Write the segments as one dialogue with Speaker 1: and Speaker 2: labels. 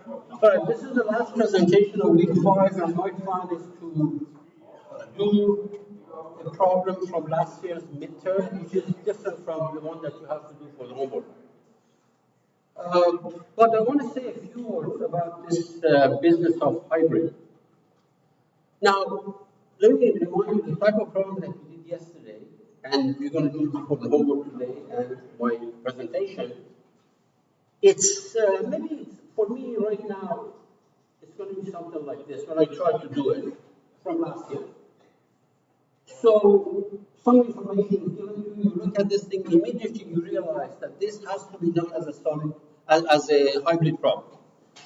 Speaker 1: All right, this is the last presentation of week 5, and my plan is to do a problem from last year's midterm, which is different from the one that you have to do for the homework. But I want to say a few words about this business of hybrid. Now, let me remind you the type of problem that we did yesterday, and we're going to do for the homework today and my presentation. It's maybe for me right now, it's going to be something like this when I try to do it from last year. So some information is given to you, you look at this thing, immediately you realize that this has to be done as a solid, as a hybrid problem.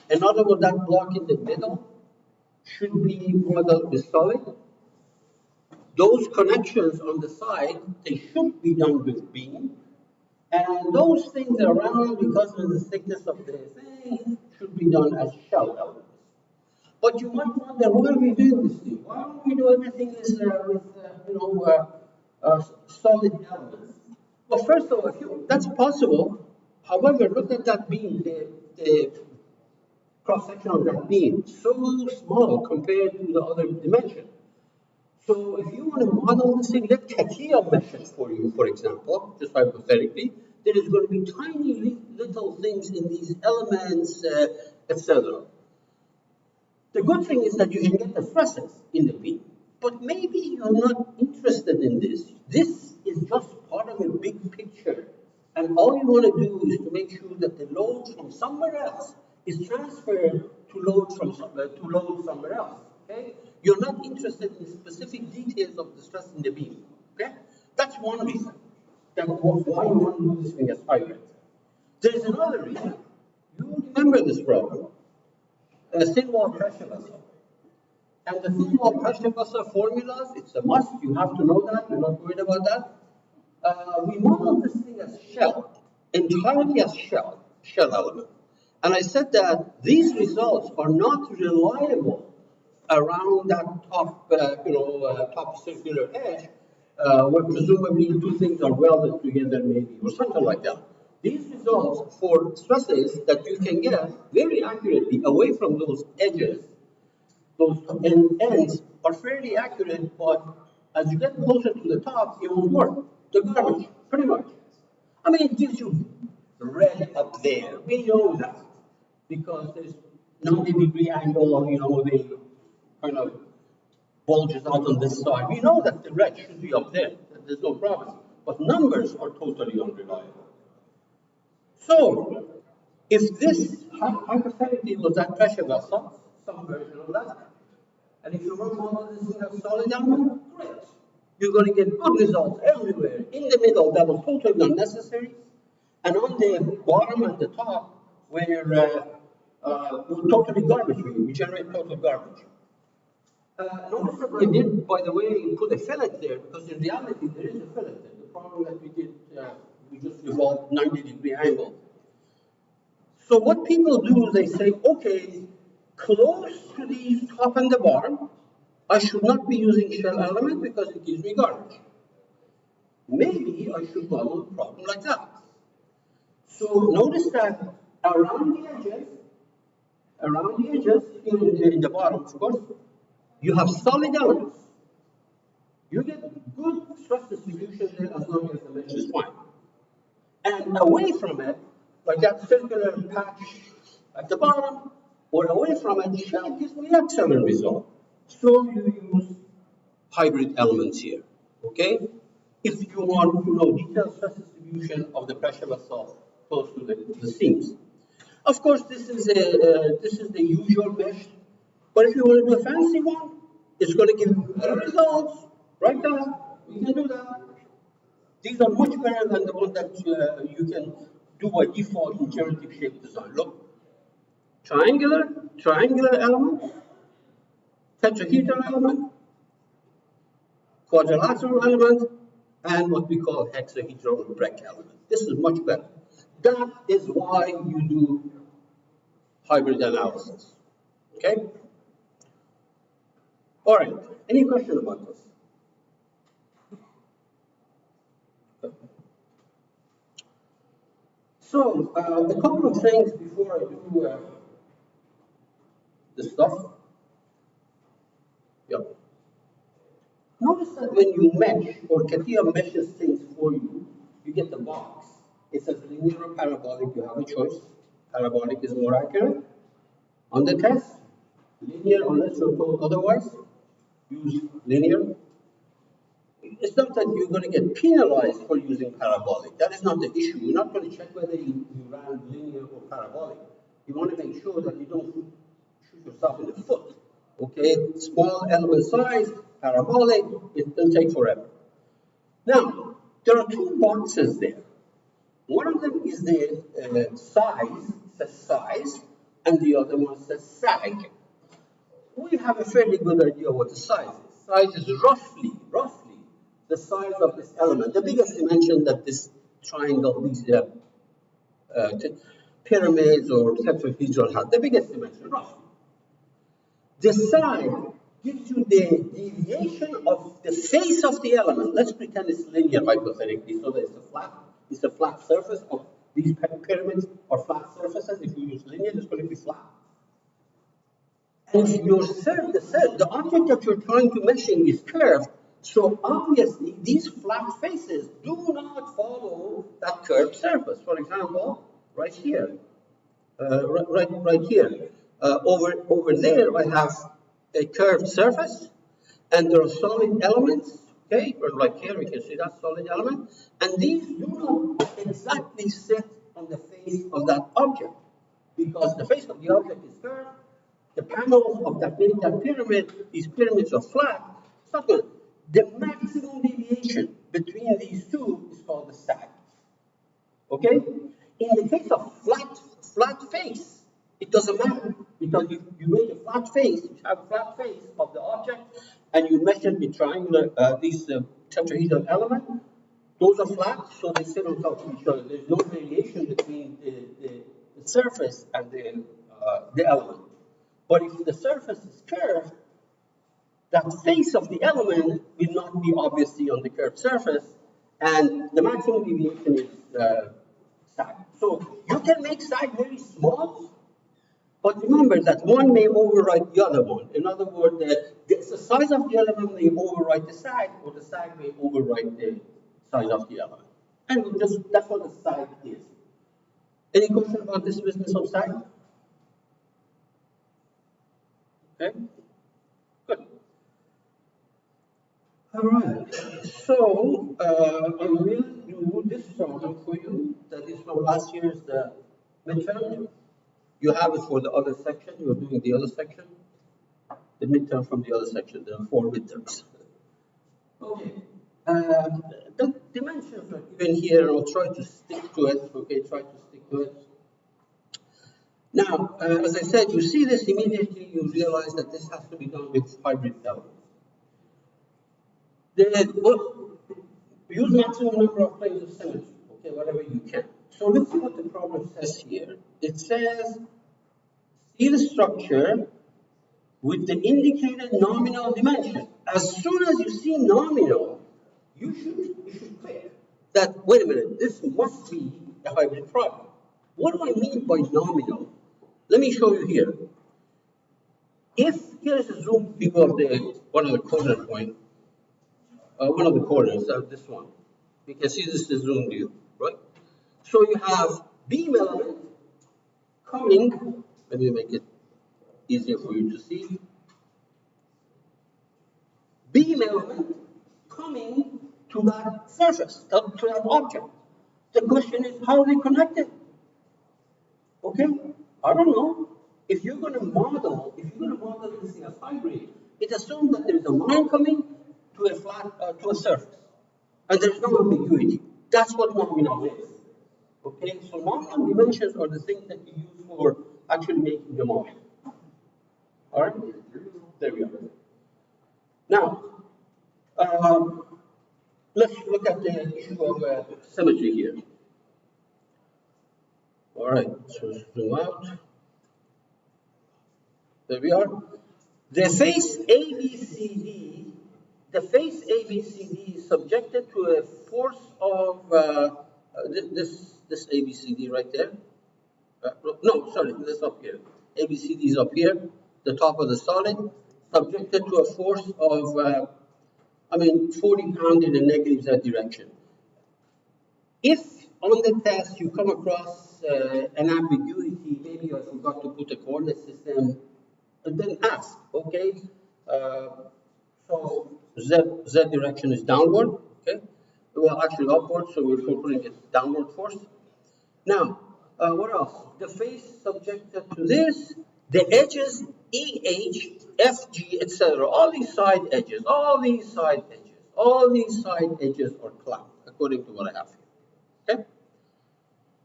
Speaker 1: In other words, that block in the middle should be modeled with solid. Those connections on the side, they should be done with beam. And those things around, because of the thickness of the thing, should be done as shell elements. But you might wonder, why are we doing this thing? Why don't we do everything with solid elements? Well, first of all, that's possible. However, look at that beam, the cross section of that beam, so small compared to the other dimension. So if you want to model this thing, let CATIA mesh it for you, for example, just hypothetically. There is going to be tiny little things in these elements, etc. The good thing is that you can get the stresses in the beam, but maybe you're not interested in this. This is just part of a big picture, and all you want to do is to make sure that the load from somewhere else is transferred to load somewhere else. Okay, you're not interested in specific details of the stress in the beam. Okay, that's one reason that why you want to do this thing as hybrid. There is another reason. You remember this problem. A thin wall pressure vessel. And the thin wall pressure vessel formulas, it's a must, you have to know that, you're not worried about that. We modeled this thing as shell, entirely as shell element. And I said that these results are not reliable around that top circular edge, where presumably the two things are welded together maybe, or something like that. These results for stresses that you can get very accurately away from those edges, those ends are fairly accurate, but as you get closer to the top, it won't work. The garbage, pretty much. I mean, it gives you red up there. We know that because there's 90-degree angle, they kind of bulges out on this side. We know that the red should be up there. There's no problem. But numbers are totally unreliable. So, if this hypothetically was that pressure vessel, some version of that, and if you run all of this in a solid element, great. You're going to get good results everywhere. In the middle, that was totally unnecessary. And on the bottom and the top, where totally garbage, we generate total garbage. Notice that I did, by the way, put a fillet there, because in reality, there is a fillet there. The problem that we did, we just revolved 90-degree angle. So what people do, they say, okay, close to the top and the bottom, I should not be using shell element because it gives me garbage. Maybe I should model a problem like that. So notice that around the edges, in the bottom, of course, you have solid elements. You get good stress distribution there as long as the mesh is fine. And away from it, like that circular patch at the bottom, or away from it, the shell gives me excellent result. So you use hybrid elements here, okay? If you want to know detailed stress distribution of the pressure vessel close to the seams. Of course, this is the usual mesh, but if you want to do a fancy one, it's going to give you better results. Right now, we can do that. These are much better than the one that you can do by default in generative shape design. Look, triangular element, tetrahedral element, quadrilateral element, and what we call hexahedral break element. This is much better. That is why you do hybrid analysis. Okay? All right. Any question about this? So, a couple of things before I do this stuff. Yeah. Notice that when you mesh, or CATIA meshes things for you, you get the box. It says linear or parabolic, you have a choice. Parabolic is more accurate. On the test, linear, unless you're told otherwise, use linear. It's not that you're going to get penalized for using parabolic. That is not the issue. You're not going to check whether you ran linear or parabolic. You want to make sure that you don't shoot yourself in the foot. Okay, small element size, parabolic, it will take forever. Now, there are two boxes there. One of them is the size, says size, and the other one says sag. We have a fairly good idea what the size is. Size is roughly the size of this element. The biggest dimension that this triangle, these pyramids or tetrahedral have, the biggest dimension, roughly. The side gives you the deviation of the face of the element. Let's pretend it's linear hypothetically, so that it's a flat surface of these pyramids or flat surfaces. If you use linear, it's going to be flat. And the object that you're trying to measure is curved, so obviously these flat faces do not follow that curved surface. For example, right here, right here, over there, I have a curved surface, and there are solid elements. Okay, right here we can see that solid element, and these do not exactly sit on the face of that object because the face of the object is curved. The panels of that pyramid, these pyramids are flat. It's not good. The maximum deviation between these two is called the sag. Okay? In the case of flat face, it doesn't matter because you make a flat face, you have a flat face of the object, and you measure the triangular, these tetrahedral element. Those are flat, so they sit on top of each other. There's no variation between the surface and the element. But if the surface is curved, that face of the element will not be obviously on the curved surface, and the maximum deviation is sag. So you can make sag very small, but remember that one may override the other one. In other words, the size of the element may override the sag, or the sag may override the size of the element. And that's what the sag is. Any question about this business of sag? Okay, good. All right, so I will do this problem for you. That is from last year's midterm. You have it for the other section. You're doing the other section. The midterm from the other section. There are 4 midterms. Okay. The dimensions are given here. I'll try to stick to it. Okay, try to stick to it. Now, as I said, you see this immediately. You realize that this has to be done with hybrid elements. Use maximum number of planes of symmetry, okay, whatever you can. So let's see what the problem says here. It says, see the structure with the indicated nominal dimension. As soon as you see nominal, you should click that, wait a minute, this must be a hybrid problem. What do I mean by nominal? Let me show you here. If here is a zoom view of one of the corner points, one of the corners of this one. We can see this is the zoom view, right? So you have beam element coming, let me make it easier for you to see. Beam element coming to that surface, to that object. The question is, how are they connected? Okay, I don't know. If you're going to model this as hybrid, it assumes that there is a line coming to a to a surface, and there's no ambiguity. That's what nominal is. Okay, so nominal dimensions are the things that you use for actually making the model. All right, there we are. Now, let's look at the issue of symmetry here. All right, so zoom out. There we are. The face ABCD, is subjected to a force of this ABCD right there. No, sorry, this up here. ABCD is up here. the top of the solid, subjected to a force of, 40 pounds in the negative z direction. If on the test you come across an ambiguity, maybe I forgot to put a coordinate system, then ask, okay, uh, so z direction is downward, okay, well actually upward, so we're putting it downward force. Now, what else? The face subjected to this, the edges, EH, FG, etc. All these side edges are clamped, according to what I have here. Okay?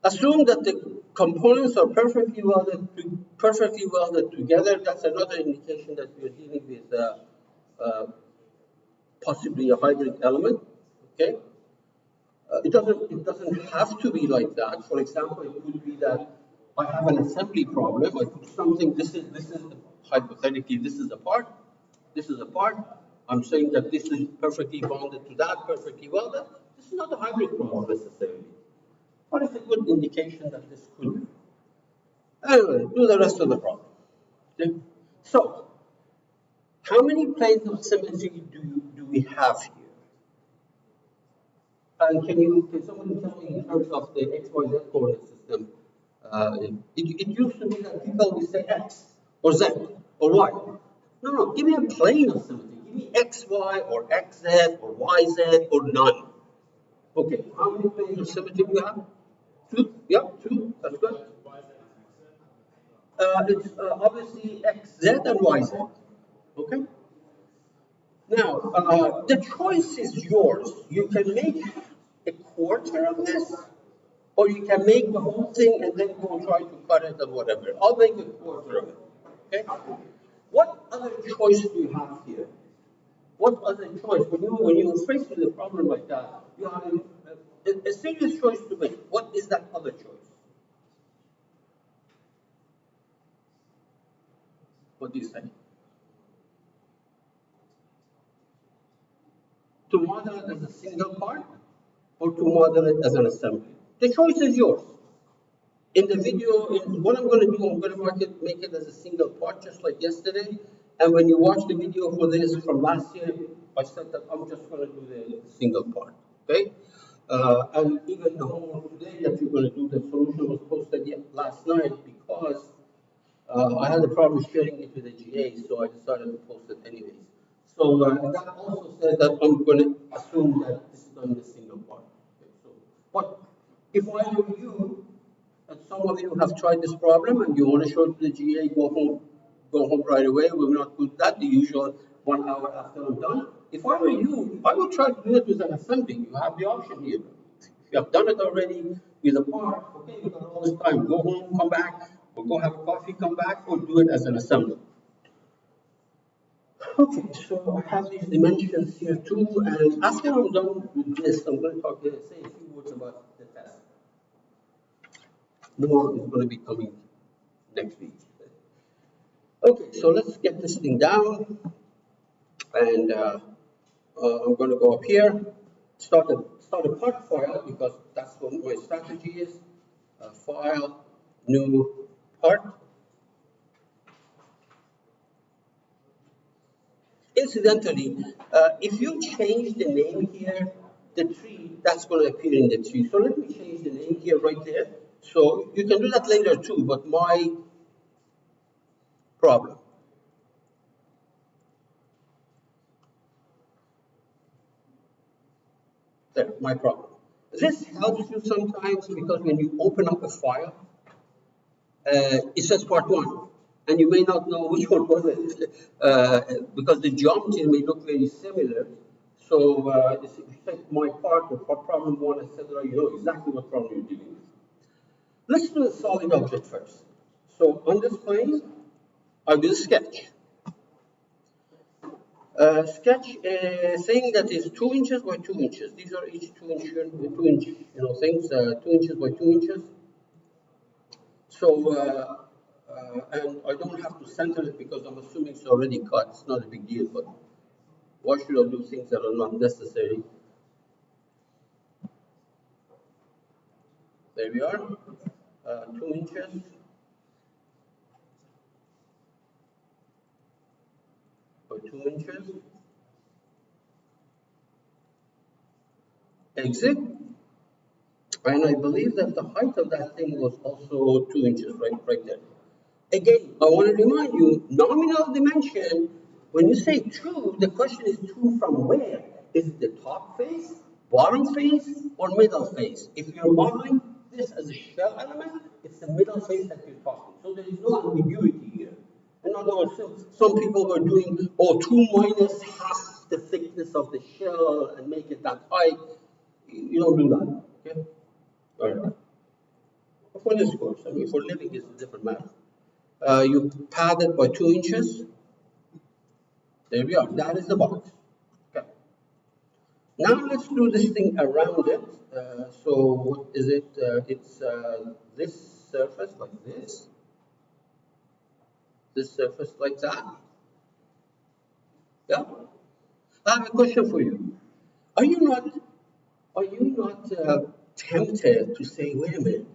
Speaker 1: Assume that the components are perfectly welded together. That's another indication that we are dealing with possibly a hybrid element. Okay? It doesn't have to be like that. For example, it could be that I have an assembly problem. I put something. This is hypothetically this is a part. This is a part. I'm saying that this is perfectly bonded to that, perfectly welded. This is not a hybrid problem necessarily, but it's a good indication that this could be. Anyway, do the rest of the problem. Okay? So, how many planes of symmetry do we have here? And can somebody tell me in terms of the XYZ coordinate system? It used to be that people would say X or Z or Y. No, give me a plane of symmetry. Give me XY or XZ or YZ or none. Okay, how many planes of symmetry do you have? Two. Yeah, two. That's good. It's obviously XZ and YZ. Okay. Now, the choice is yours. You can make a quarter of this, or you can make the whole thing and then go try to cut it or whatever. I'll make a quarter of it. Okay? What other choice do you have here? What other choice? When you're faced with a problem like that, you have a serious choice to make. What is that other choice? What do you say? To model it as a single part or to model it as an assembly? The choice is yours. In the video, what I'm going to do, I'm going to make it as a single part, just like yesterday. And when you watch the video for this from last year, I said that I'm just going to do the single part, okay? And even the homework today that you're going to do, the solution was posted last night because I had a problem sharing it with the GA, so I decided to post it anyways. So that also says that I'm going to assume that this is done in a single part. Okay, so, but if I were you, and some of you have tried this problem and you want to show it to the GA, go home right away. We will not do that, the usual 1 hour after I'm done. If I were you, I would try to do it with an assembly. You have the option here. If you have done it already with a part, okay, you got all this time. Go home, come back, or go have a coffee, come back, or do it as an assembly. Okay, so I have these dimensions here too, and after I'm done with this, I'm going to say a few words about the test. More is going to be coming next week. Okay, so let's get this thing down, and I'm going to go up here, start a part file because that's what my strategy is. File, new part. Incidentally, if you change the name here, the tree, that's going to appear in the tree. So let me change the name here right there. So you can do that later too, but my problem. There, my problem. This helps you sometimes because when you open up a file, it says part one, and you may not know which one was it because the geometry may look very similar. So if you take my part or problem one, etc., you know exactly what problem you're dealing with. Let's do a solid object first. So on this plane, I will sketch. Sketch saying that is 2 inches by 2 inches. These are each 2 inch, things, 2 inches by 2 inches. So, and I don't have to center it because I'm assuming it's already cut. It's not a big deal, but why should I do things that are not necessary? There we are, 2 inches. 2 inches. Exit. And I believe that the height of that thing was also 2 inches, right there. Again, I want to remind you, nominal dimension, when you say 2, the question is 2 from where? Is it the top face, bottom face, or middle face? If you're modeling this as a shell element, it's the middle face that you're talking. So there is no ambiguity here. In other words, some people were doing, 2 minus half the thickness of the shell and make it that high. You don't do that, okay? All right. For this course, I mean, for living is a different matter. You pad it by 2 inches. There we are. That is the box. Okay. Now let's do this thing around it. So what is it? It's this surface like this surface like that. Yeah. I have a question for you. Are you not tempted to say, wait a minute,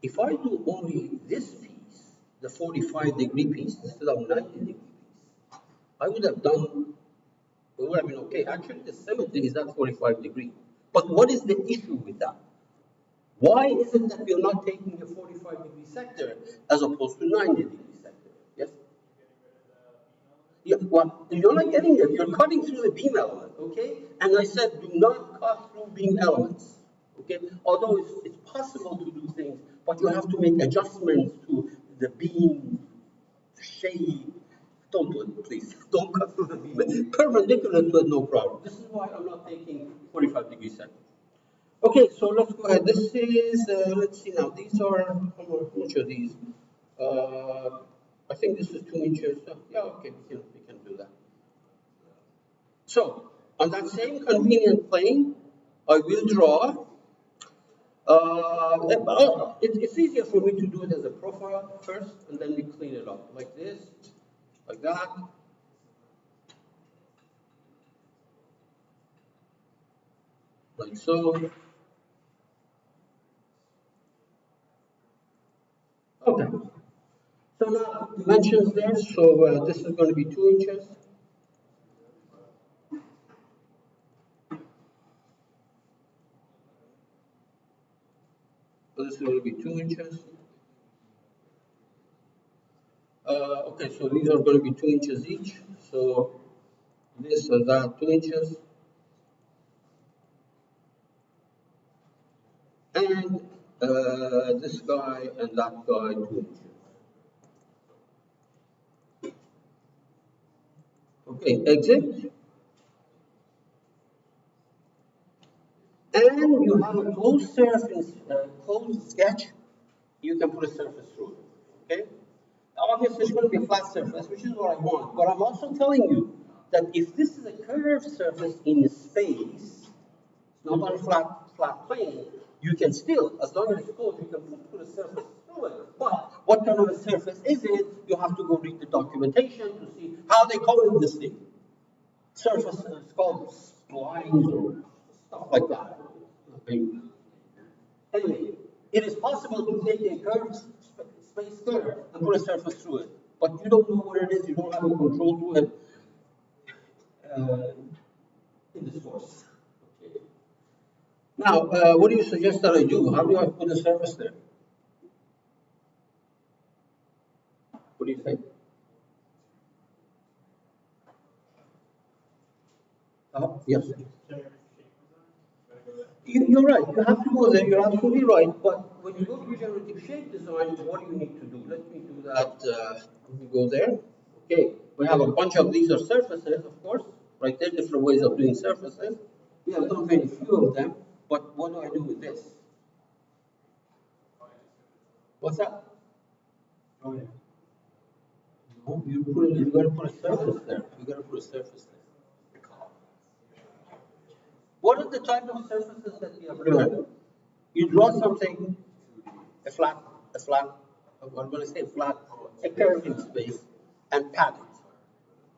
Speaker 1: if I do only this piece, the 45-degree piece instead of 90-degree piece, I would have done, it would have been okay. Actually, the symmetry is at 45 degree. But what is the issue with that? Why is it that we are not taking a 45-degree sector as opposed to 90-degree sector? Yes? Yeah, well, you're not getting it. You're cutting through the beam element, okay? And I said, do not cut through beam elements, okay? Although it's possible to do things, but you have to make adjustments to the beam shape. Don't do it, please. Don't cut through the beam. Perpendicular to it, no problem. This is why I'm not taking 45-degree sector. Okay, so let's go ahead. This is, let's see now. These are, how much are these? I think this is 2 inches. Yeah, okay, we can do that. So, on that same convenient plane, I will draw. It's easier for me to do it as a profile first, and then we clean it up like this, like that. Like so. Okay. So now dimensions there. So this is going to be 2 inches. So this is going to be 2 inches. Okay, so these are going to be 2 inches each. So this and that 2 inches. And this guy and that guy 2 inches. Okay, exit. And you have a closed surface, closed sketch, you can put a surface through it. Okay? Obviously, it's going to be a flat surface, which is what I want. But I'm also telling you that if this is a curved surface in space, not on a flat plane, you can still, as long as it's closed, you can put a surface through it. But what kind of a surface is it? You have to go read the documentation to see how they call this thing. Surface, it's called splines or stuff like that. Anyway, it is possible to take a curved space curve and put a surface through it, but you don't know where it is, you don't have a control to it in this course. Okay. Now, what do you suggest that I do? How do I put a surface there? What do you think? Yes. You're right. You have to go there. You're absolutely right. But when you go to generative shape design, what do you need to do? Let me do that. Let me go there. Okay. We have a bunch of these are surfaces, of course. Right there, different ways of doing surfaces. We have done very few of them. But what do I do with this? What's that? Oh, yeah. No, you got to put a surface there. You got to put a surface there. What are the type of surfaces that we have learned? You draw something, a flat, I'm going to say flat, a curve in space, and pad it.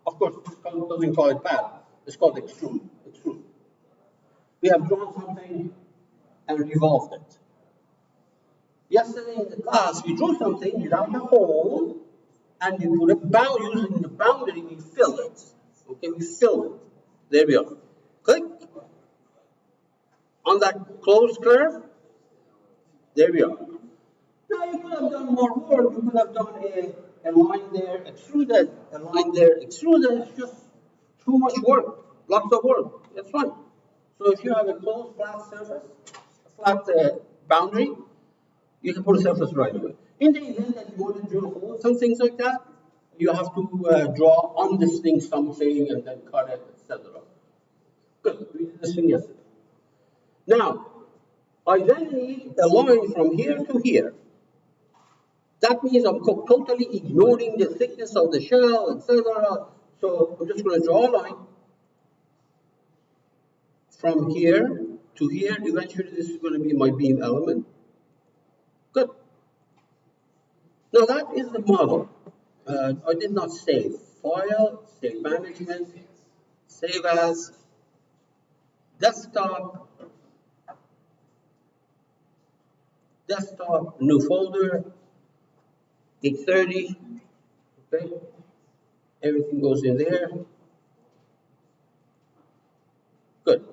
Speaker 1: Of course, this doesn't call it pad, it's called extrude. We have drawn something and revolved it. Yesterday in the class, we drew something without a hole, and we put a bound, using the boundary, we fill it. Okay, we fill it. There we are. Click on that closed curve. There we are. Now you could have done more work. You could have done a line there, extruded, a line there, extruded. It's just too much work, lots of work. That's fine. So if you have a closed flat surface, a flat boundary, you can put a surface right away. In the event that you want to drill holes and things like that, you have to draw on this thing something and then cut it, etc. Good. We did this thing yesterday. Now, I then need a line from here to here. That means I'm totally ignoring the thickness of the shell, etc. So I'm just going to draw a line from here to here. Eventually, this is going to be my beam element. Good. Now that is the model. I did not save. File, save management, save as, desktop, new folder, 830. Okay. Everything goes in there. Good.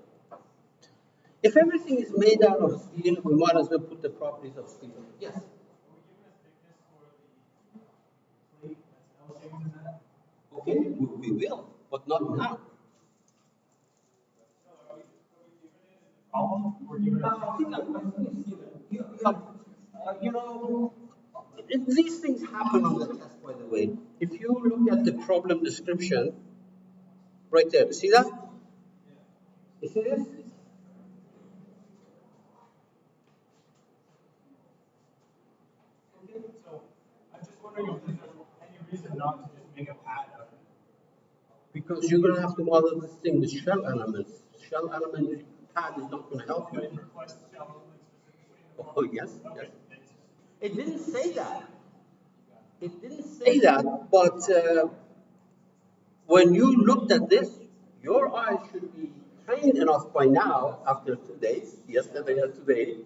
Speaker 1: If everything is made out of steel, we might as well put the properties of steel. Yes? Okay, we will, but not now. You know, these things happen on the test, by the way. If you look at the problem description, right there, see that? You see this?
Speaker 2: So I'm just wondering if there's any reason not to just make a pad out of it.
Speaker 1: Because you're going to have to model this thing with shell elements. Shell element pad is not going to help you.
Speaker 2: Request shell elements specifically.
Speaker 1: Oh, yes, yes.
Speaker 2: Okay.
Speaker 1: It didn't say that. It didn't say that, but when you looked at this, your eyes should be trained enough by now, after 2 days, yesterday and today,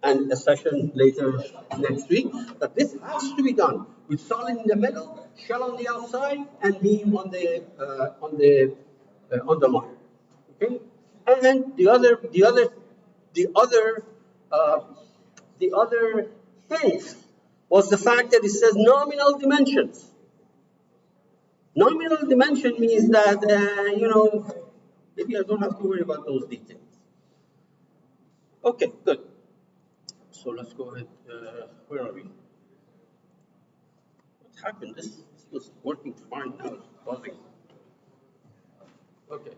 Speaker 1: and a session later next week, that this has to be done with solid in the middle, shell on the outside, and beam on the line. Okay, and then uh, the other hint was the fact that it says nominal dimensions. Nominal dimension means that, maybe I don't have to worry about those details. Okay, good. So let's go ahead. Where are we? What happened? This was working fine now. It's buzzing. Okay.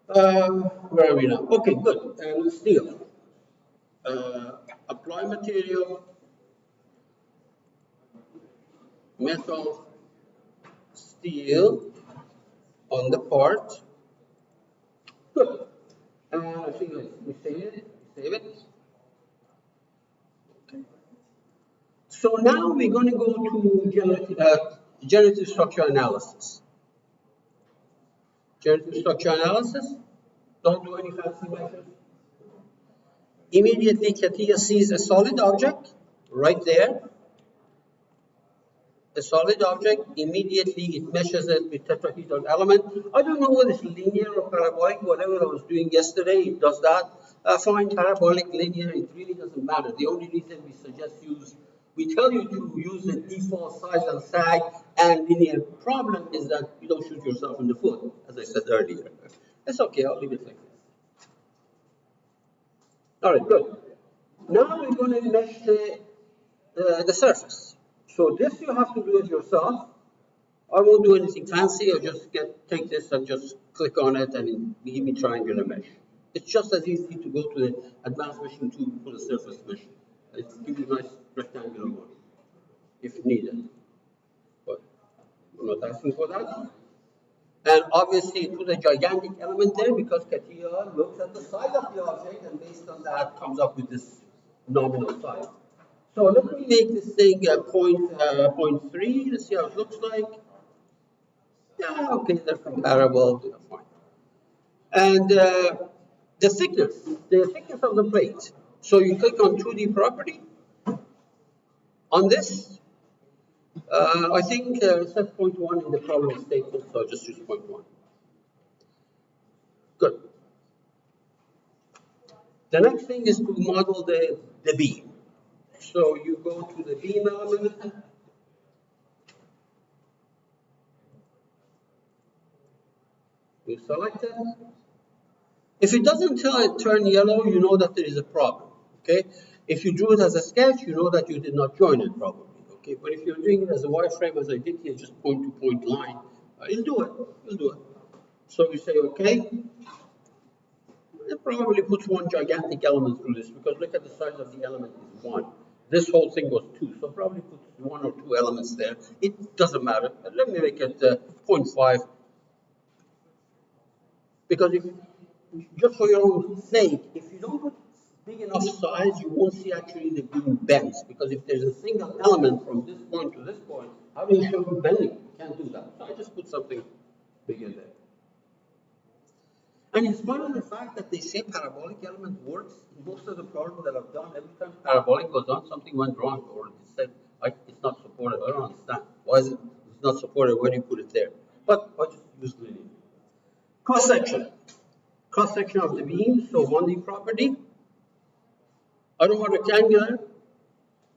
Speaker 1: Where are we now? Okay, good. And steel. Apply material, metal, steel on the part. Good. I think we save it. Save it. Okay. So now we're going to go to generative structure analysis. Generative structure analysis. Don't do any fancy methods. Immediately, CATIA sees a solid object right there. A solid object, immediately it meshes it with tetrahedral element. I don't know whether it's linear or parabolic, whatever I was doing yesterday, it does that. Fine, parabolic, linear, it really doesn't matter. The only reason we tell you to use the default size and sag and linear problem is that you don't shoot yourself in the foot, as I said earlier. That's okay, I'll leave it like this. All right, good. Now we're going to mesh the surface. So this you have to do it yourself. I won't do anything fancy. I'll just take this and just click on it and give me triangular mesh. It's just as easy to go to the advanced meshing tool for the surface mesh. It gives you a nice rectangular one if needed. But I'm not asking for that. And obviously put a gigantic element there because CATIA looks at the size of the object and based on that comes up with this nominal size. So let me make this thing 0.3. Let's see how it looks like. Yeah, okay, they're comparable. They're fine. And the thickness of the plate. So you click on 2D property on this. I think it says point 1 in the problem statement, so I'll just use point 1. Good. The next thing is to model the beam. So you go to the beam element, you select it. If it doesn't turn yellow, you know that there is a problem, okay? If you drew it as a sketch, you know that you did not join it probably, okay? But if you're doing it as a wireframe, as I did here, just point-to-point line, you'll do it, you'll do it. So you say, okay, it probably puts one gigantic element through this, because look at the size of the element is 1. This whole thing was 2, so probably puts 1 or 2 elements there. It doesn't matter. Let me make it 0.5, because if, just for your own sake, if you don't put big enough size, you won't see actually the beam bends, because if there's a single element from this point to this point, how do you show you bending? You can't do that. So I just put something bigger there. And in spite of the fact that they say parabolic element works, in most of the problems that I've done, every time parabolic goes on, something went wrong, or it said it's not supported. I don't understand. Why is it's not supported? Why do you put it there? But I just use linear. Cross section. Cross section of the beam, so 1D property. I don't want rectangular.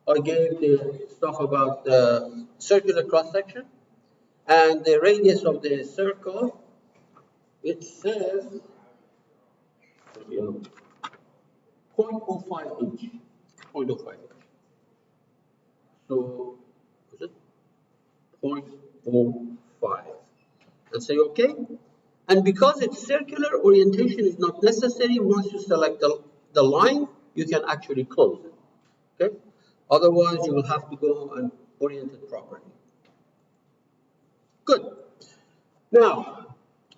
Speaker 1: I gave the stuff about the circular cross section. And the radius of the circle, it says 0.05 inch. 0.05 inch. So, is it 0.05? And say OK. And because it's circular, orientation is not necessary. Once you select the line, you can actually close it. Okay? Otherwise, you will have to go and orient it properly. Good. Now,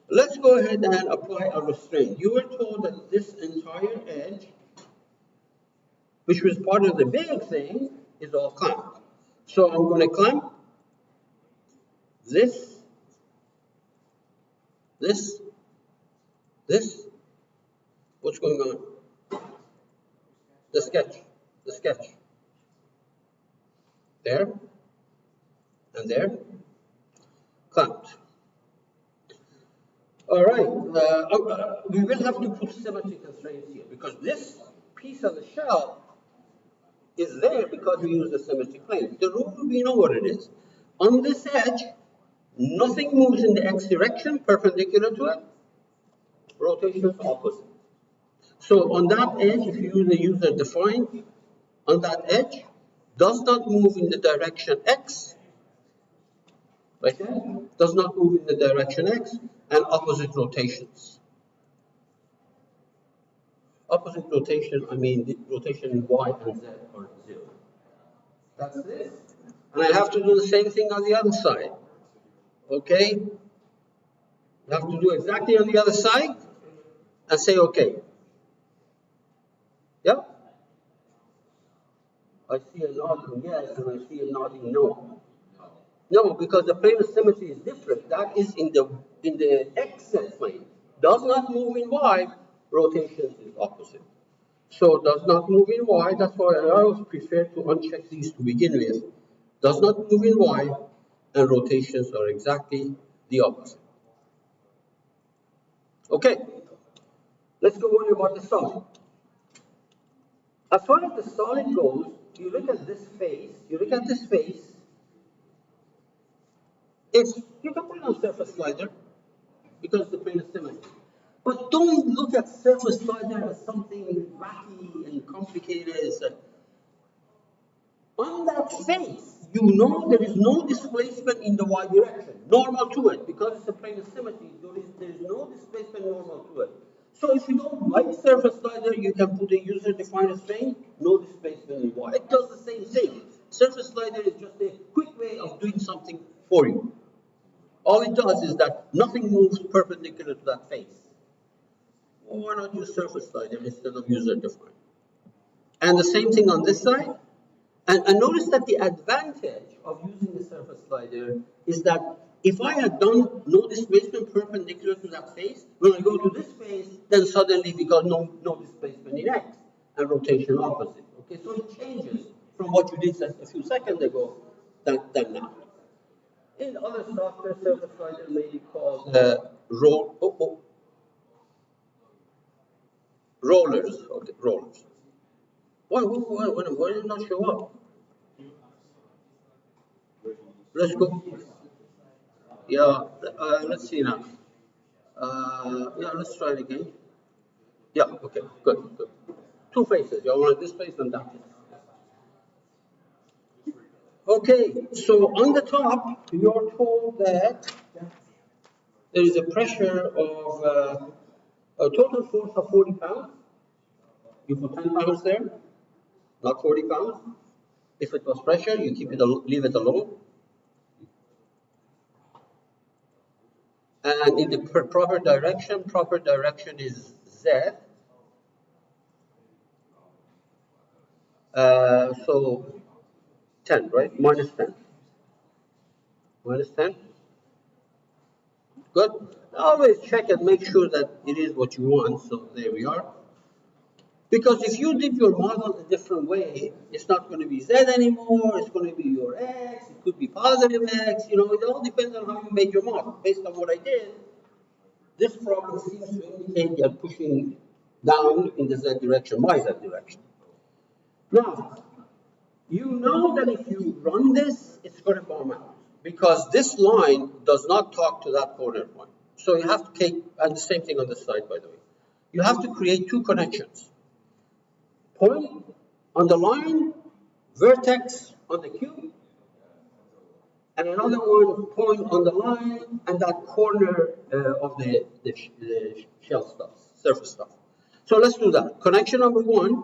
Speaker 1: let's go ahead and apply a restraint. You were told that this entire edge, which was part of the big thing, is all clamped. So I'm going to clamp this, this. What's going on? The sketch. There and there. Clamped. All right. We will have to put symmetry constraints here, because this piece of the shell is there because we use the symmetry plane. The rule, we know what it is. On this edge, nothing moves in the x direction perpendicular to it. Rotation is opposite. So on that edge, if you use the user defined, on that edge, does not move in the direction x, right there, does not move in the direction x, and opposite rotations. Opposite rotation, I mean the rotation in y and z are 0. That's this. And I have to do the same thing on the other side. Okay? You have to do exactly on the other side and say okay. Yep? I see a nodding yes and I see a nodding no. No, because the plane of symmetry is different. That is in the x plane. Does not move in y, rotation is opposite. So does not move in y, that's why I always prefer to uncheck these to begin with. Does not move in y, and rotations are exactly the opposite. Okay, let's go on about the solid. As far as the solid goes, you look at this face, you can put it on surface slider because the plane is symmetry. But don't look at surface slider as something wacky and complicated. On that face, you know there is no displacement in the y direction, normal to it, because it's a plane of symmetry. There is no displacement normal to it. So if you don't like surface slider, you can put a user-defined restraint, no displacement in y. It does the same thing. Surface slider is just a quick way of doing something for you. All it does is that nothing moves perpendicular to that face. Well, why not use surface slider instead of user-defined? And the same thing on this side. And notice that the advantage of using the surface slider is that if I had done no displacement perpendicular to that face, when I go to this face, then suddenly we got no displacement in x and rotation opposite. Okay, so it changes from what you did a few seconds ago than now. In other software service side, it may be called rollers. Okay, rollers. Why did it not show up? Let's go. Yeah, let's see now. Yeah, let's try it again. Yeah, okay, good, good. Two faces. You want this face and that face. Okay, so on the top, you're told that there is a pressure of a total force of 40 pounds. You put 10 pounds there, not 40 pounds. If it was pressure, you keep it, leave it alone. And in the proper direction is Z. So 10, right? Minus 10. Minus 10. Good. Always check and make sure that it is what you want. So there we are. Because if you did your model a different way, it's not going to be Z anymore. It's going to be your X. It could be positive X. You know, it all depends on how you made your model. Based on what I did, this problem seems to indicate you're pushing down in the Z direction, my Z direction. Now, you know that if you run this, it's going to bomb out because this line does not talk to that corner point. So you have to take, and the same thing on this side, by the way. You have to create two connections. Point on the line, vertex on the cube, and another one point on the line and that corner of the shell stuff, surface stuff. So let's do that. Connection number one.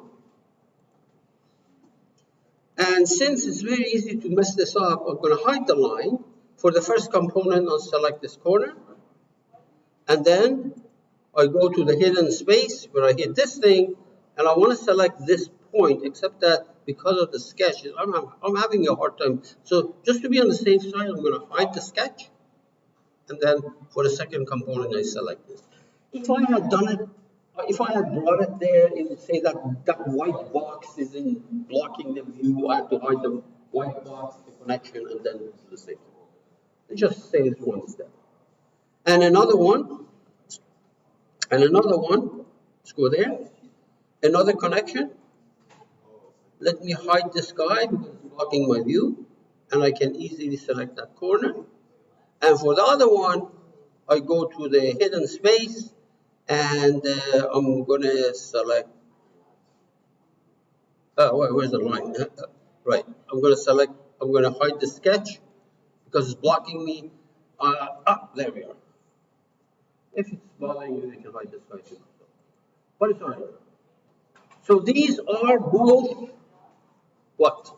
Speaker 1: And since it's very easy to mess this up, I'm going to hide the line. For the first component, I'll select this corner. And then I go to the hidden space where I hit this thing, and I want to select this point, except that because of the sketch, I'm having a hard time. So just to be on the safe side, I'm going to hide the sketch. And then for the second component, I select this. If I had done it, if I had brought it there and say that white box is in blocking the view, I have to hide the white box, the connection, and then do the same thing. It just saves one step. And another one, let's go there. Another connection. Let me hide this guy because it's blocking my view, and I can easily select that corner. And for the other one, I go to the hidden space, and I'm going to select, where's the line? Right, I'm going to hide the sketch because it's blocking me. There we are. If it's bothering you, you can hide this guy too. But it's all right. So these are both what?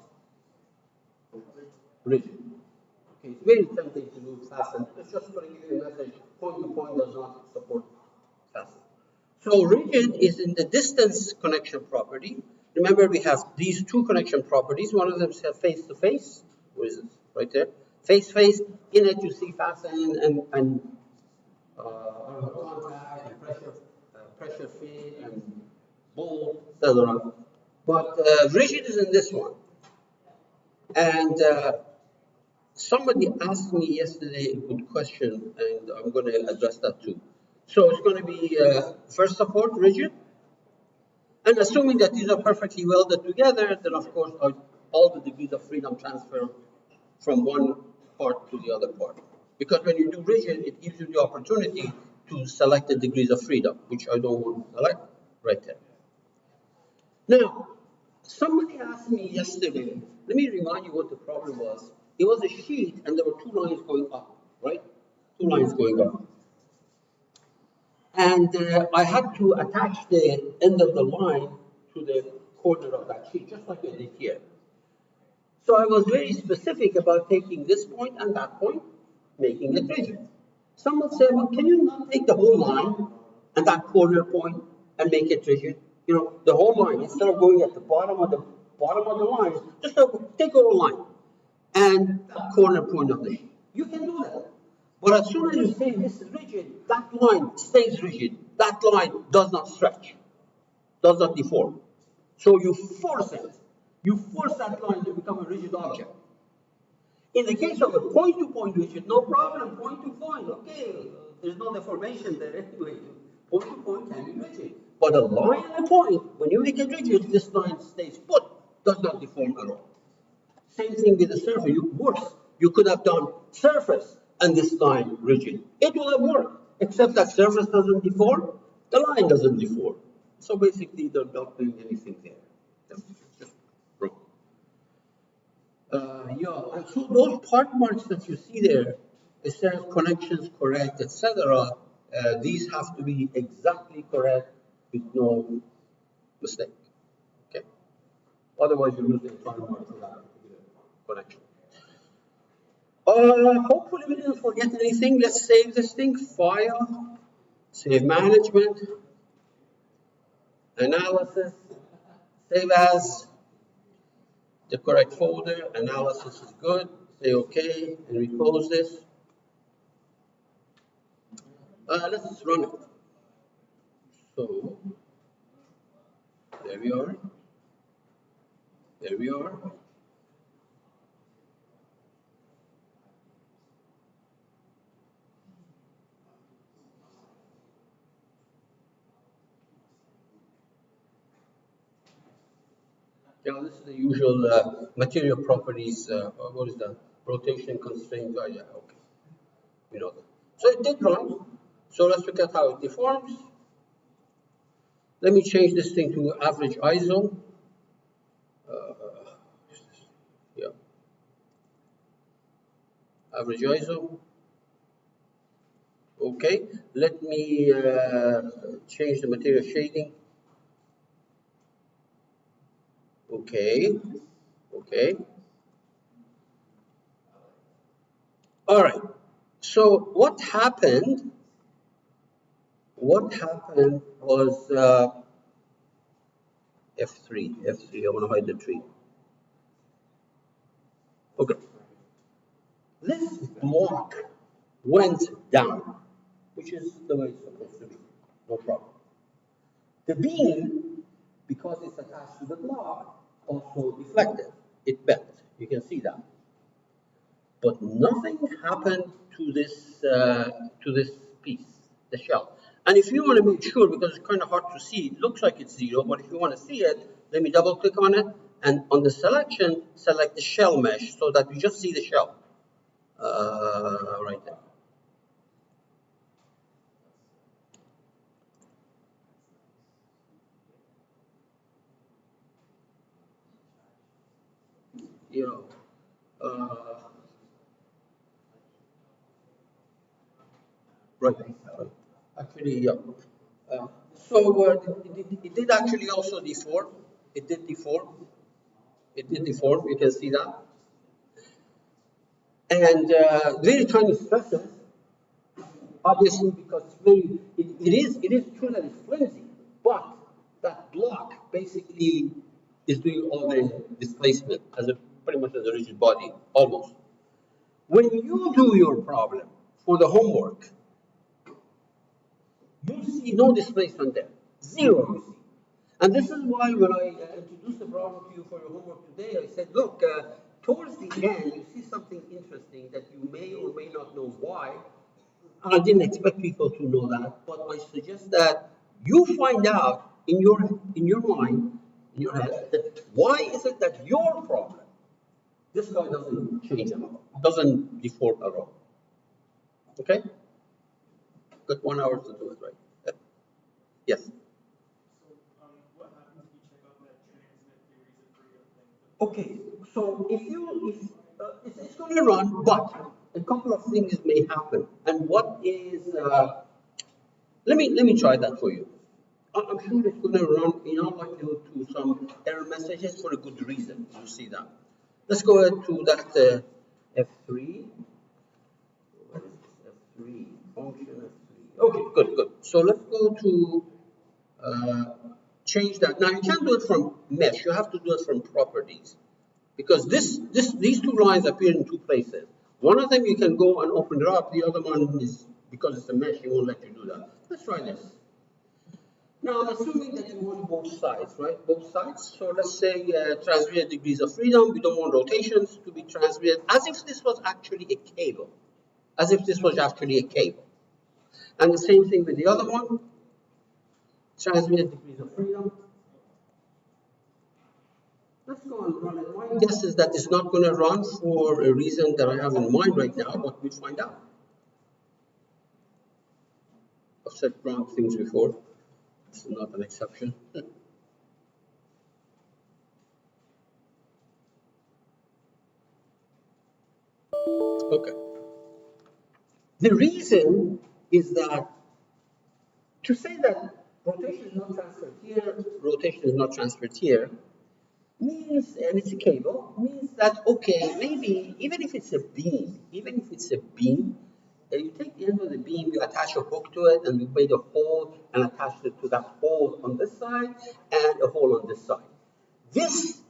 Speaker 1: Rigid. Okay, it's very tempting to do fasten. It's just going to give you a message, point to point does not support fasten. So rigid is in the distance connection property. Remember, we have these two connection properties. One of them is face to face. Where is it? Right there. Face face. In it, you see fasten and contact and pressure fit and bolt, etc. But rigid is in this one. And somebody asked me yesterday a good question, and I'm going to address that too. So it's going to be first support rigid, and assuming that these are perfectly welded together, then of course all the degrees of freedom transfer from one part to the other part. Because when you do rigid, it gives you the opportunity to select the degrees of freedom, which I don't want to select right there. Now, somebody asked me yesterday, let me remind you what the problem was. It was a sheet and there were two lines going up, right? Two lines going up. And I had to attach the end of the line to the corner of that sheet, just like I did here. So I was very specific about taking this point and that point, making it rigid. Someone said, well, can you not take the whole line and that corner point and make it rigid? You know, the whole line, instead of going at the bottom of the line, just take the whole line and that corner point of the sheet. You can do that. But as soon as you say this is rigid, that line stays rigid. That line does not stretch, does not deform. So you force it. You force that line to become a rigid object. In the case of a point-to-point rigid, no problem, point to point, okay, there's no deformation there anyway. Point-to-point can be rigid. But a line and a point, when you make it rigid, this line stays put, does not deform at all. Same thing with the surface. Worse, you could have done surface and this line rigid. It will have worked, except that surface doesn't deform, the line doesn't deform. So basically, they're not doing anything there. That's just wrong. Yeah, and so those part marks that you see there, it says connections correct, etc. These have to be exactly correct with no mistake. Okay. Otherwise, you lose the entire mark for that particular connection. Hopefully we didn't forget anything. Let's save this thing. File, save management, analysis, save as the correct folder. Analysis is good. Say OK, and we close this. Let's run it. So there we are. There we are. Yeah, this is the usual material properties. What is that? Rotation constraint. Yeah, okay. We know that. So it did run. So let's look at how it deforms. Let me change this thing to average ISO. Yeah. Average ISO. Okay. Let me change the material shading. Okay. Okay. All right. So what happened? What happened was F3. F3. I want to hide the tree. Okay. This block went down, which is the way it's supposed to be. No problem. The beam, because it's attached to the block, also deflected. It bent. You can see that. But nothing happened to this piece, the shell. And if you want to make sure, because it's kind of hard to see, it looks like it's 0, but if you want to see it, let me double click on it, and on the selection, select the shell mesh so that you just see the shell right there. You know, right. Actually, yeah. It did actually also deform. It did deform. It did deform. You can see that. And very tiny stresses, obviously, because it is true that it's flimsy, but that block basically is doing all the displacement as a pretty much as a rigid body, almost. When you do your problem for the homework, you see no displacement there, zero you see. And this is why when I introduced the problem to you for your homework today, I said, look, towards the end, you see something interesting that you may or may not know why. And I didn't expect people to know that, but I suggest that you find out in your mind, in your head, that why is it that your problem, this guy doesn't change at all, doesn't deform at all. Okay? Got 1 hour to do it, right? Yes. Okay, so it's going to run, but a couple of things may happen. And what is let me try that for you. I'm sure it's going to run in all likelihood to some error messages for a good reason. You see that. Let's go ahead to that F3. What is this? F3 function F3. Okay, good. So let's go to change that. Now you can't do it from mesh. You have to do it from properties. Because these two lines appear in two places. One of them you can go and open it up. The other one is, because it's a mesh, it won't let you do that. Let's try this. Now, assuming that you want both sides, right? Both sides. So let's say transmitted degrees of freedom. We don't want rotations to be transmitted as if this was actually a cable. As if this was actually a cable. And the same thing with the other one. Transmitted degrees of freedom. Let's go and run it. My guess is that it's not going to run for a reason that I have in mind right now, but we'll find out. I've said wrong things before. This is not an exception. Okay. The reason is that to say that rotation is not transferred here, rotation is not transferred here, means, and it's a cable, means that, okay, maybe, even if it's a beam, you take the end of the beam, you attach a hook to it, and you made a hole and attach it to that hole on this side and a hole on this side. This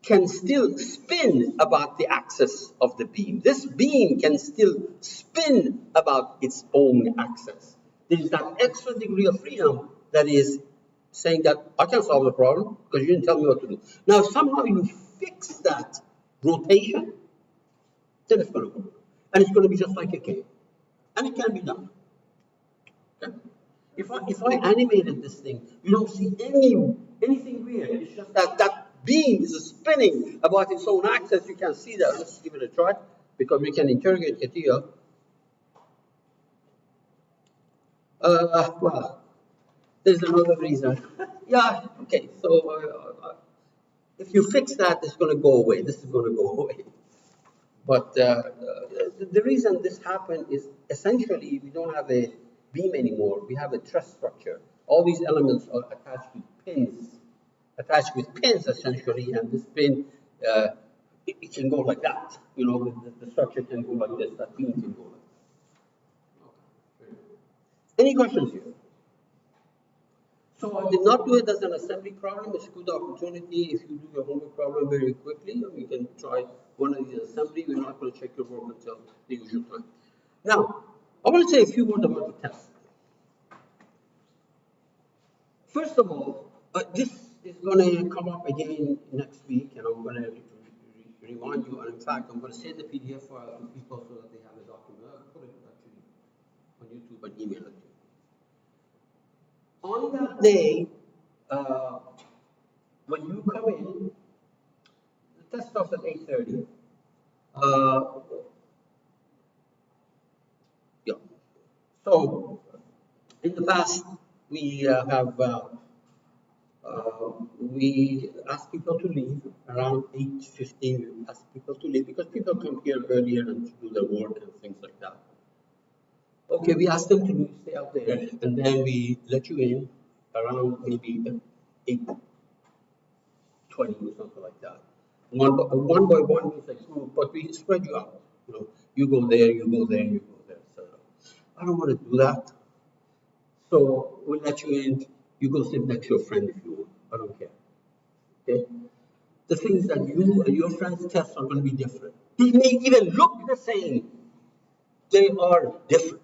Speaker 1: can still spin about the axis of the beam. This beam can still spin about its own axis. There is that extra degree of freedom that is saying that I can solve the problem because you didn't tell me what to do. Now, if somehow you fix that rotation, then it's going to work. And it's going to be just like a cable. And it can be done. Okay? If I animated this thing, you don't see anything weird. It's just that that beam is spinning about its own axis. You can see that. Let's give it a try because we can interrogate Katia. Well, there's another reason. Yeah, okay. So if you fix that, it's going to go away. This is going to go away. But the reason this happened is essentially we don't have a beam anymore. We have a truss structure. All these elements are attached with pins essentially, and this pin, it can go like that. You know, the structure can go like this. That beam can go like that. Okay. Any questions here? So I did not do it as an assembly problem. It's a good opportunity if you do your homework problem very quickly. You can try one of these assembly. We're not going to check your work until the usual time. Now, I want to say a few words about the test. First of all, this is going to come up again next week, and I'm going to remind you. And in fact, I'm going to send the PDF file to people so that they have a document. I'll put it actually on YouTube and email it to you. On that day, when you come in, the test starts at 8:30. Yeah. So, in the past, we ask people to leave around 8:15. We ask people to leave because people come here earlier and do their work and things like that. Okay, we ask them to stay out there, and then we let you in around maybe 8:20 or something like that. One by one, it's like group, but we spread you out. You know, you go there, you go there, you go there. So I don't want to do that. So we'll let you in. You go sit next to your friend if you want. I don't care. Okay. The things that you and your friends test are going to be different. They may even look the same. They are different.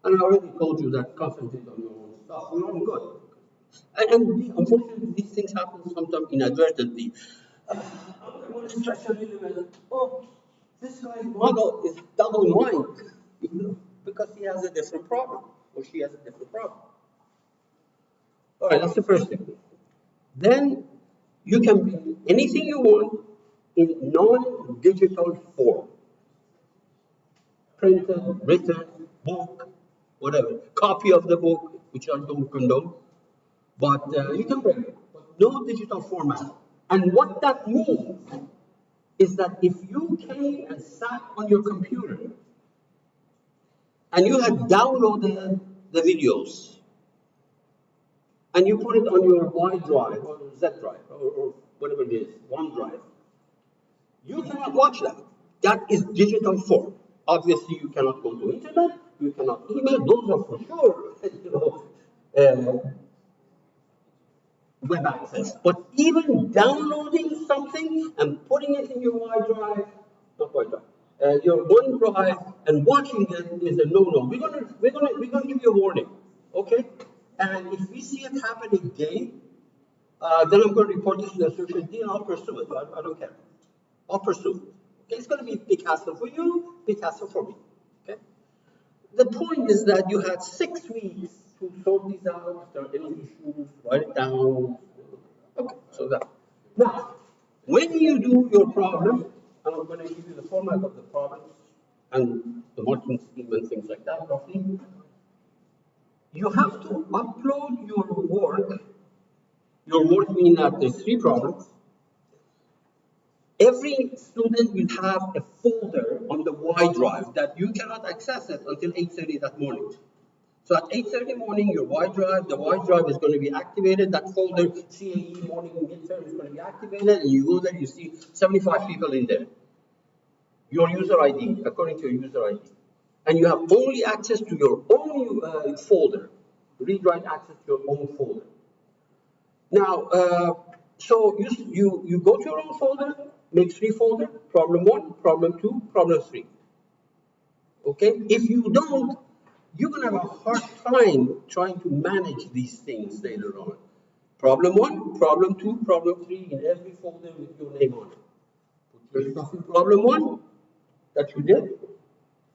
Speaker 1: And I already told you that concentrate on your own stuff. We're all good. Unfortunately, these things happen sometimes inadvertently. I want to stretch a little bit. Oh, this guy's model is double mine, you know, because he has a different problem or she has a different problem. All right, that's the first thing. Then you can bring anything you want in non-digital form. Printed, written, book, whatever. Copy of the book, which I don't condone. But you can bring it, but no digital format. And what that means is that if you came and sat on your computer and you had downloaded the videos and you put it on your Y drive or Z drive or whatever it is, OneDrive, you cannot watch that. That is digital form. Obviously, you cannot go to internet, you cannot email, those are for sure, web access. But even downloading something and putting it in your Y drive, not Y drive, your OneDrive and watching it is a no-no. We're gonna give you a warning, okay? And if we see it happen again, then I'm going to report this to the associate dean. I'll pursue it. I don't care. I'll pursue it. Okay, it's going to be a big hassle for you, big hassle for me. Okay. The point is that you had 6 weeks to sort these out. If there are any issues, write it down. Okay, so that. Now, when you do your problem, and I'm going to give you the format of the problems and the marking scheme and things like that, roughly, you have to upload your work. Your work means that there's 3 problems. Every student will have a folder on the Y drive that you cannot access it until 8:30 that morning. So at 8:30 morning, your Y drive, the Y drive is going to be activated. That folder, CAE morning midterm, is going to be activated, and you go there, you see 75 people in there. Your user ID, according to your user ID. And you have only access to your own folder, read-write access to your own folder. Now, so you go to your own folder, make 3 folders, problem 1, problem 2, problem 3. Okay? If you don't, you're going to have a hard time trying to manage these things later on. Problem 1, problem 2, problem 3 in every folder with your name on it. Put your stuff in problem 1 that you did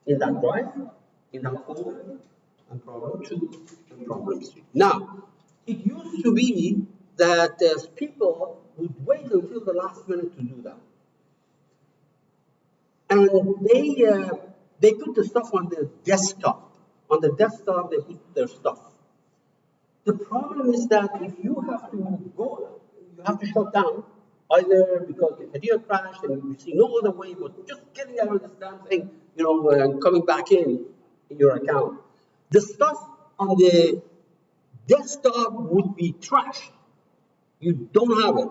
Speaker 1: in that drive, in that folder, and problem 2 and problem 3. Now, it used to be that people would wait until the last minute to do that. And they put the stuff on the desktop. On the desktop, they put their stuff. The problem is that if you have to go, you have to shut down, either because the idea crashed and you see no other way but just getting out of this damn thing, and coming back in your account. The stuff on the desktop would be trashed. You don't have it.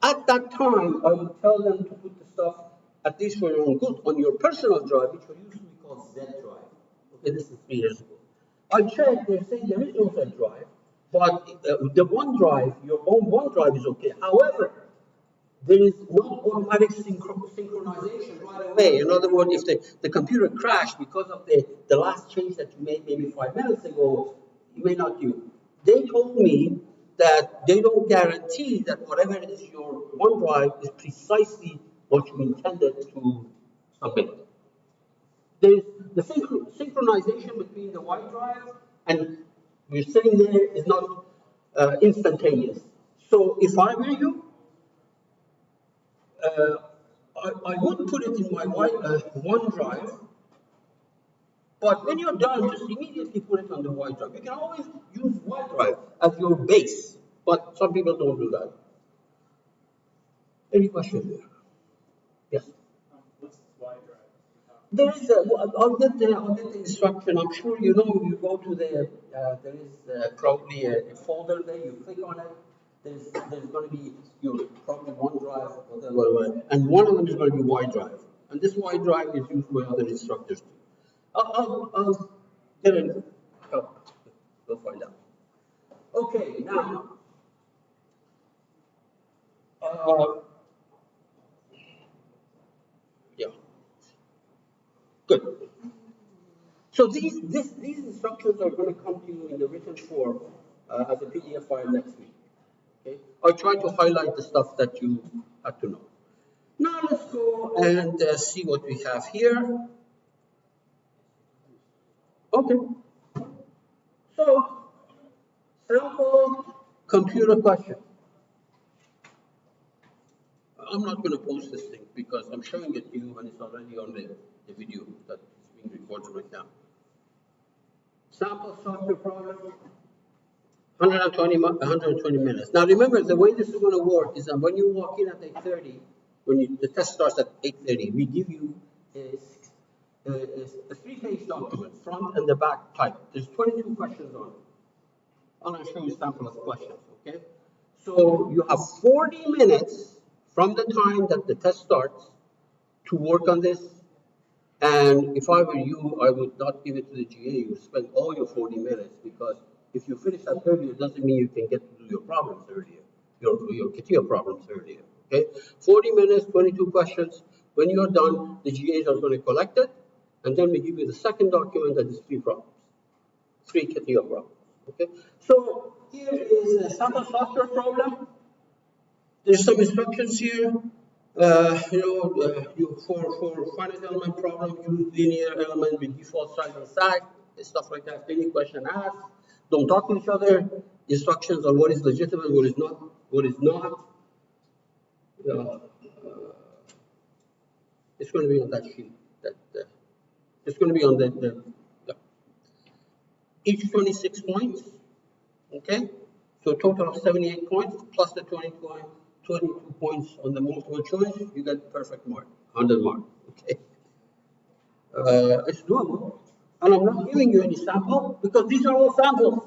Speaker 1: At that time, I would tell them to put the stuff, at least for your own good, on your personal drive, which we usually call Z drive. Okay, this is 3 years ago. I checked, they're saying there is no Z drive, but the OneDrive, your own OneDrive is okay. However, there is no automatic synchronization right away. In other words, if the computer crashed because of the last change that you made maybe 5 minutes ago, you may not do. They told me that they don't guarantee that whatever is your OneDrive is precisely what you intended to submit. There's the synchronization between the Y drive and you're sitting there is not instantaneous. So if I were you, I would put it in my OneDrive, but when you're done, just immediately put it on the Y drive. You can always use Y drive as your base, but some people don't do that. Any questions there? Yes.
Speaker 2: What's Y drive?
Speaker 1: There is I'll get the instruction. I'm sure you know. You go to there is probably a folder there. You click on it. There's going to be your probably OneDrive, whatever, and one of them is going to be Y drive. And this Y drive is used by other instructors too. I'll get it. Oh, we'll find out. Okay, now. Yeah, good. So these instructions are going to come to you in the written form as a PDF file next week. Okay, I'll try to highlight the stuff that you have to know. Now let's go and see what we have here. Okay, so sample computer question. I'm not going to post this thing because I'm showing it to you and it's already on the video that is being recorded right now. Sample software problem, 120 minutes. Now remember, the way this is going to work is that when you walk in at 8:30, when the test starts at 8:30, we give you a 3-page document, front and the back type. There's 22 questions on it. I'm going to show you a sample of questions, okay? So you have 40 minutes from the time that the test starts to work on this. And if I were you, I would not give it to the GA. You spend all your 40 minutes because if you finish that earlier, it doesn't mean you can get to do your problems earlier, your CATIA problems earlier. Okay, 40 minutes, 22 questions. When you're done, the GAs are going to collect it, and then we give you the second document that is 3 problems, 3 CATIA problems. Okay, so here is a sample software problem. There's some instructions here. For finite element problem, use linear element with default size and size, stuff like that. Any question asked, don't talk to each other. Instructions on what is legitimate, what is not, what is not. Uh, it's going to be on that sheet. It's going to be on the each 26 points. Okay, so a total of 78 points plus the 22 points on the multiple choice. You get perfect mark, 100 mark. Okay. It's doable. And I'm not giving you any sample because these are all samples.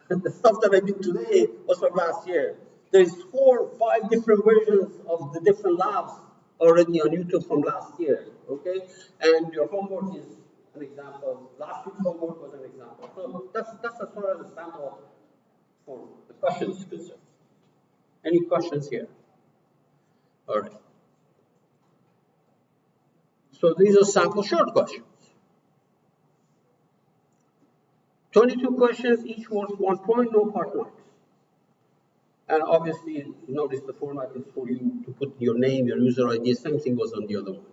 Speaker 1: The stuff that I did today was from last year. There's 4 or 5 different versions of the different labs already on YouTube from last year. Okay, and your homework is an example. Last week's homework was an example. So that's as far as the sample for the questions is concerned. Any questions here? All right. So these are sample short questions. 22 questions, each worth 1 point, no part marks. And obviously, notice the format is for you to put your name, your user ID, same thing was on the other one.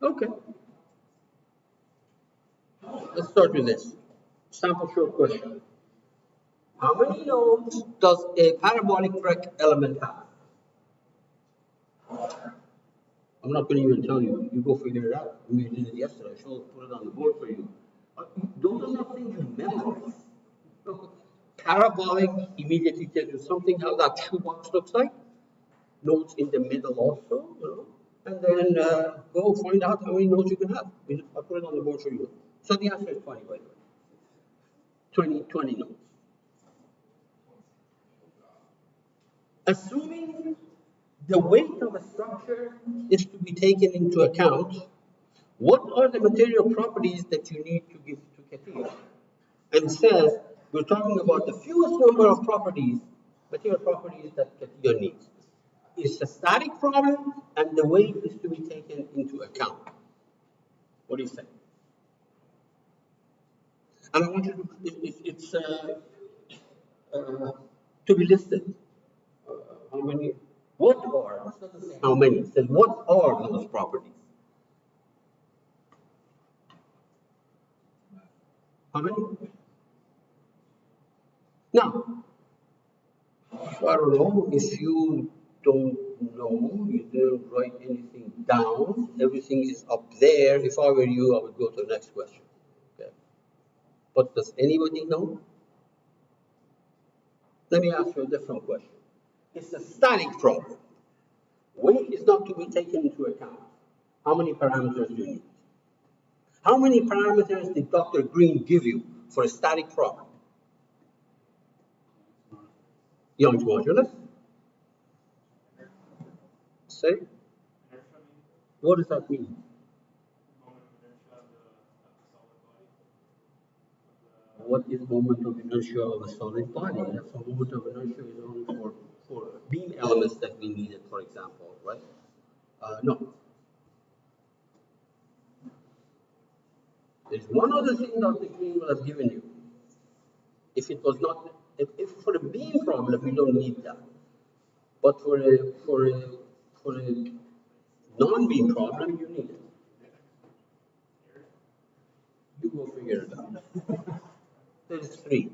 Speaker 1: Okay. Let's start with this. Sample short question. How many nodes does a parabolic break element have? I'm not going to even tell you. You go figure it out. We did it yesterday. I showed put it on the board for you. Those are not things you memorize. Parabolic immediately tells you something how that shoebox looks like. Nodes in the middle also, and then go find out how many nodes you can have. I'll put it on the board for you. So the answer is 20, by the way. 20 nodes. Assuming the weight of a structure is to be taken into account, what are the material properties that you need to give to CATIA? And it says we're talking about the fewest number of properties, material properties that CATIA needs. It's a static problem, and the weight is to be taken into account. What do you say? And I want you to, it's to be listed. How many? What are? It doesn't say how many. It says what are those properties? How many? Now, I don't know if you don't know, you didn't write anything down, everything is up there. If I were you, I would go to the next question. Okay. But does anybody know? Let me ask you a different question. It's a static problem. Weight is not to be taken into account. How many parameters do you need? How many parameters did Dr. Green give you for a static problem? Young's modulus. Say? What does that mean? What is moment of inertia of a solid body? That's a moment of inertia is only for beam elements that we needed, for example, right? No. There's one other thing Dr. Green would have given you. If it was not, if for a beam problem, you don't need that. But for a non-beam problem, you need it. You go figure it out. There's 3.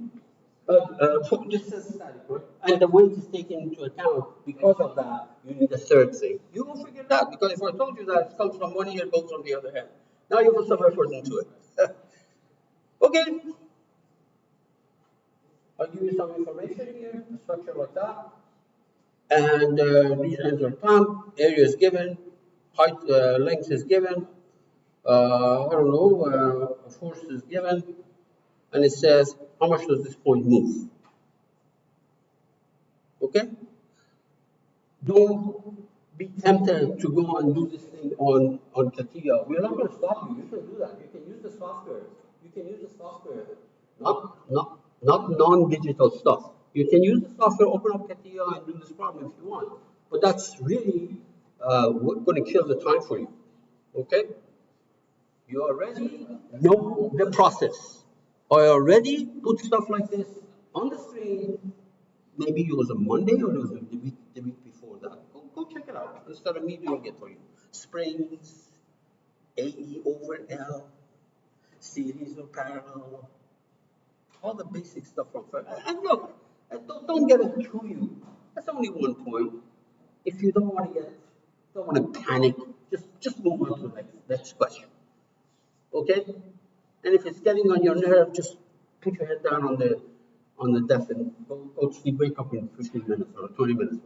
Speaker 1: So this is static, right? And the weight is taken into account. Because of that, you need a third thing. You will figure it out because if I told you that it comes from one ear, goes from the other end. Now you put some effort into it. Okay. I'll give you some information here, a structure like that. And these ends are pumped, area is given, height, length is given, I don't know, force is given, and it says how much does this point move. Okay? Don't be tempted to go and do this thing on CATIA. We're not going to stop you. You can do that. You can use the software. You can use the software. Not non-digital stuff. You can use the software, open up CATIA and do this problem if you want. But that's really going to kill the time for you. Okay? You are ready? Know the process. I already put stuff like this on the screen. Maybe it was a Monday or it was the week before that. Go check it out instead of me doing it for you. Springs, AE over L, series or parallel, all the basic stuff from first. And look, don't get it to you. That's only one point. If you don't want to panic, just move on to the next question. Okay? And if it's getting on your nerve, just put your head down on the desk and go to sleep, wake up in 15 minutes or 20 minutes.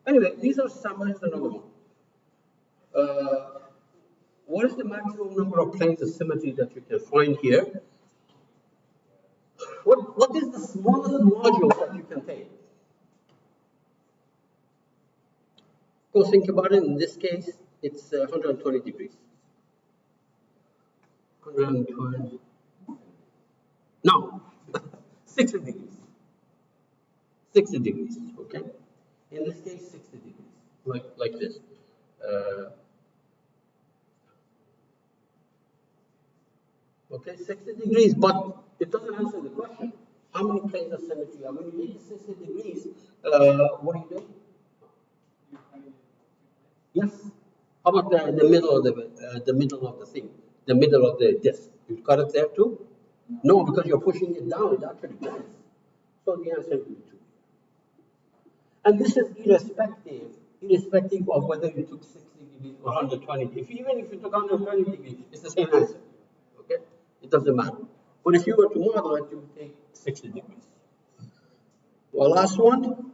Speaker 1: Anyway, these are some. Here's another one. Uh, what is the maximum number of planes of symmetry that you can find here? What is the smallest module that you can take? Go think about it. In this case, it's 120 degrees. 120. No, 60 degrees. 60 degrees, okay? In this case, 60 degrees, like this. Okay, 60 degrees, but it doesn't answer the question. How many planes of symmetry are? When you hit 60 degrees, what do you do? Yes. How about the middle of the thing, the middle of the disc? You cut it there too? No, because you're pushing it down. It actually bends. So the answer is two. And this is irrespective of whether you took 60 degrees or 120. Even if you took 120 degrees, it's the same answer. Okay? It doesn't matter. But if you were to model it, you would take 60 degrees. Well, last one.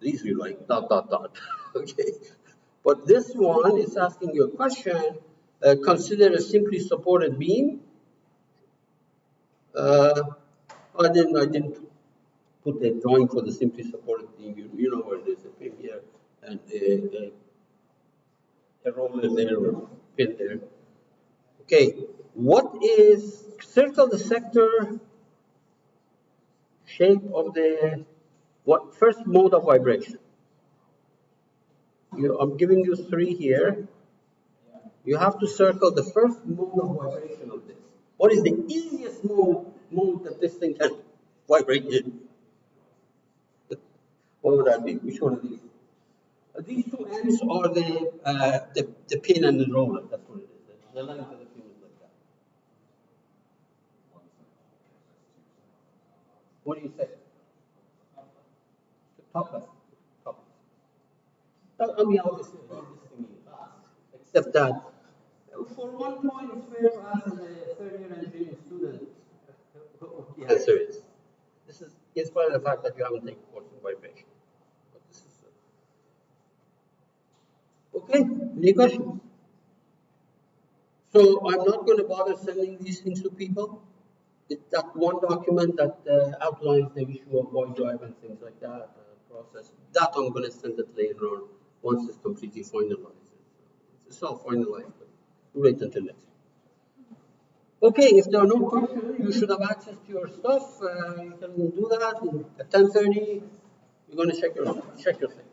Speaker 1: These you like dot dot dot. Okay. But this one is asking you a question. Consider a simply supported beam. Uh, I didn't put a drawing for the simply supported beam. You know where it is, a pin here and a roller there or pin there. Okay, what is, circle the sector shape of the, what first mode of vibration? I'm giving you three here. You have to circle the first mode of vibration of this. What is the easiest mode that this thing can vibrate in? What would that be? Which one of these? These two ends are the pin and the roller. That's what it is. The length of the pin is like that. What do you say? The top left. Top left. I mean, obviously, I leave this thing in class. Except that, for one point, it's fair to ask the third-year engineering student what the answer is. This is in spite of the fact that you haven't taken course in vibration. But this is, okay, any questions? So I'm not going to bother sending these things to people. That one document that outlines the issue of void drive and things like that, process, that I'm going to send it later on once it's completely finalized. It's all finalized, but wait until next week. Okay, if there are no questions, you should have access to your stuff. You can do that at 10:30. You're going to check your thing.